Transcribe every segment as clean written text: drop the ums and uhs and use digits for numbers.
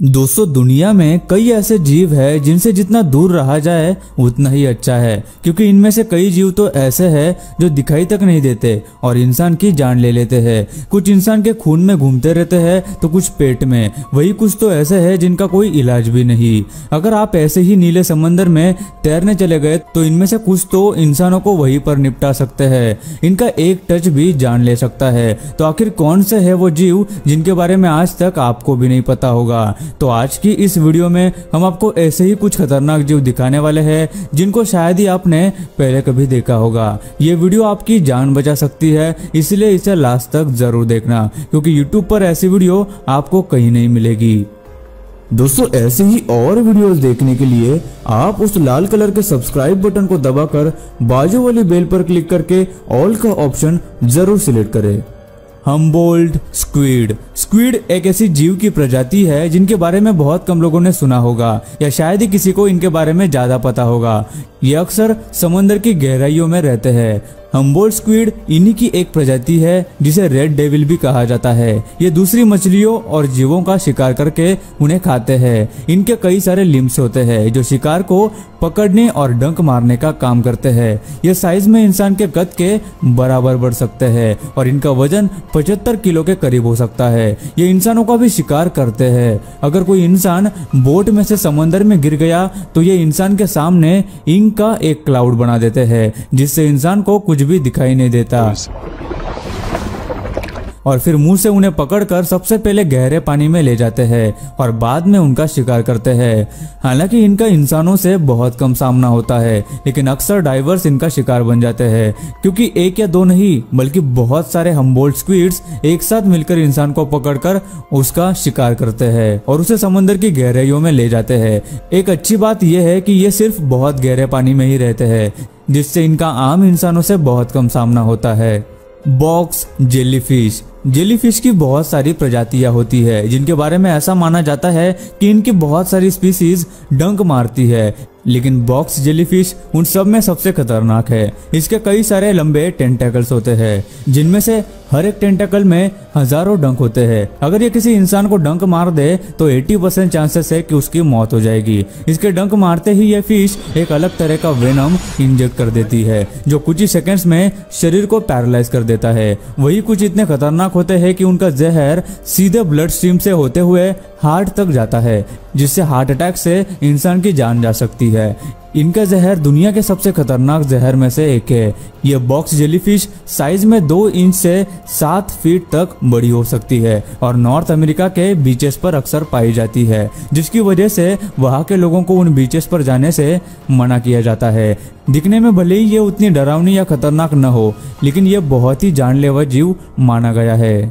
दोस्तों, दुनिया में कई ऐसे जीव हैं जिनसे जितना दूर रहा जाए उतना ही अच्छा है, क्योंकि इनमें से कई जीव तो ऐसे हैं जो दिखाई तक नहीं देते और इंसान की जान ले लेते हैं। कुछ इंसान के खून में घूमते रहते हैं तो कुछ पेट में, वही कुछ तो ऐसे हैं जिनका कोई इलाज भी नहीं। अगर आप ऐसे ही नीले समंदर में तैरने चले गए तो इनमें से कुछ तो इंसानों को वहीं पर निपटा सकते हैं। इनका एक टच भी जान ले सकता है। तो आखिर कौन से है वो जीव जिनके बारे में आज तक आपको भी नहीं पता होगा? तो आज की इस वीडियो में हम आपको ऐसे ही कुछ खतरनाक जीव दिखाने वाले हैं जिनको शायद ही आपने पहले कभी देखा होगा। ये वीडियो आपकी जान बचा सकती है, इसलिए इसे लास्ट तक जरूर देखना, क्योंकि YouTube पर ऐसी वीडियो आपको कहीं नहीं मिलेगी। दोस्तों, ऐसे ही और वीडियोस देखने के लिए आप उस लाल कलर के सब्सक्राइब बटन को दबाकर बाजू वाली बेल पर क्लिक करके ऑल का ऑप्शन जरूर सिलेक्ट करें। Humboldt squid. स्क्विड एक ऐसी जीव की प्रजाति है जिनके बारे में बहुत कम लोगों ने सुना होगा, या शायद ही किसी को इनके बारे में ज्यादा पता होगा। ये अक्सर समंदर की गहराइयों में रहते हैं। हम्बोल्ट स्क्विड इन्हीं की एक प्रजाति है जिसे रेड डेविल भी कहा जाता है। ये दूसरी मछलियों और जीवों का शिकार करके उन्हें खाते हैं। इनके कई सारे लिम्स होते हैं जो शिकार को पकड़ने और डंक मारने का काम करते हैं। ये साइज में इंसान के कद के बराबर बढ़ सकते हैं और इनका वजन 75 किलो के करीब हो सकता है। ये इंसानों का भी शिकार करते हैं। अगर कोई इंसान बोट में से समंदर में गिर गया तो ये इंसान के सामने इंक का एक क्लाउड बना देते हैं, जिससे इंसान को कुछ भी दिखाई नहीं देता, और फिर मुंह से उन्हें पकड़कर सबसे पहले गहरे पानी में ले जाते हैं और बाद में उनका शिकार करते हैं। हालांकि इनका इंसानों से बहुत कम सामना होता है, लेकिन अक्सर डाइवर्स इनका शिकार बन जाते हैं, क्योंकि एक या दो नहीं बल्कि बहुत सारे हम्बोल्ट स्क्विड्स एक साथ मिलकर इंसान को पकड़कर उसका शिकार करते हैं और उसे समंदर की गहराइयों में ले जाते हैं। एक अच्छी बात यह है कि ये सिर्फ बहुत गहरे पानी में ही रहते हैं, जिससे इनका आम इंसानों से बहुत कम सामना होता है। Box jellyfish. जेलीफिश की बहुत सारी प्रजातियां होती है जिनके बारे में ऐसा माना जाता है कि इनकी बहुत सारी स्पीसीज डंक मारती है, लेकिन बॉक्स जेलीफिश उन सब में सबसे खतरनाक है। इसके कई सारे लंबे टेंटेकल्स होते हैं, जिनमें से हर एक टेंटेकल में हजारों डंक होते हैं। अगर ये किसी इंसान को डंक मार दे तो 80% चांसेस है कि उसकी मौत हो जाएगी। इसके डंक मारते ही ये फिश एक अलग तरह का वेनम इंजेक्ट कर देती है, जो कुछ ही सेकंड्स में शरीर को पैरालाइज कर देता है। वही कुछ इतने खतरनाक होते हैं कि उनका जहर सीधे ब्लड स्ट्रीम से होते हुए हार्ट तक जाता है, जिससे हार्ट अटैक से इंसान की जान जा सकती है। इनका जहर दुनिया के सबसे खतरनाक जहर में से एक है। यह बॉक्स जेलीफिश साइज में 2 इंच से 7 फीट तक बड़ी हो सकती है और नॉर्थ अमेरिका के बीचेस पर अक्सर पाई जाती है, जिसकी वजह से वहां के लोगों को उन बीचेस पर जाने से मना किया जाता है। दिखने में भले ही ये उतनी डरावनी या खतरनाक न हो, लेकिन यह बहुत ही जानलेवा जीव माना गया है।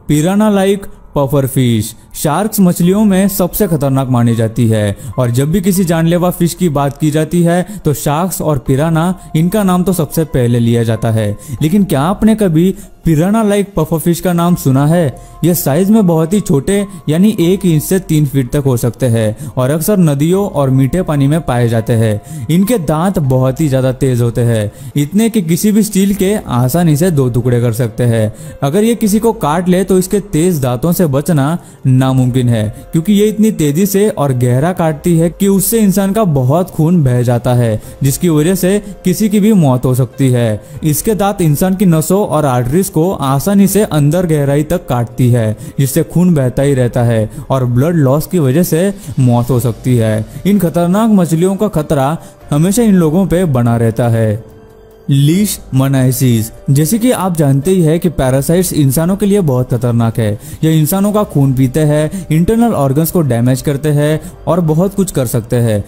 पिराना लाइक पफर फिश। शार्क्स मछलियों में सबसे खतरनाक मानी जाती है, और जब भी किसी जानलेवा फिश की बात की जाती है तो शार्क्स और पिराना इनका नाम तो सबसे पहले लिया जाता है। लेकिन क्या आपने कभी पिराना लाइक पफर फिश का नाम सुना है? यह साइज में बहुत ही छोटे यानी 1 इंच से 3 फीट तक हो सकते हैं और अक्सर नदियों और मीठे पानी में पाए जाते हैं। इनके दांत बहुत ही ज्यादा तेज होते हैं, इतने कि किसी भी स्टील के आसानी से 2 टुकड़े कर सकते हैं। अगर ये किसी को काट ले तो इसके तेज दांतों से बचना नामुमकिन है, क्योंकि ये इतनी तेजी से और गहरा काटती है कि उससे इंसान का बहुत खून बह जाता है, जिसकी वजह से किसी की भी मौत हो सकती है। इसके दांत इंसान की नसों और आर्टरीज को आसानी से अंदर गहराई तक काटती है, जिससे खून बहता ही रहता है और ब्लड लॉस की वजह से मौत हो सकती है। इन खतरनाक मछलियों का खतरा हमेशा इन लोगों पे बना रहता है। लीश मनाइसिस। जैसे कि आप जानते ही है कि पैरासाइट्स इंसानों के लिए बहुत खतरनाक है। ये इंसानों का खून पीते हैं, इंटरनल ऑर्गन्स को डैमेज करते हैं और बहुत कुछ कर सकते हैं।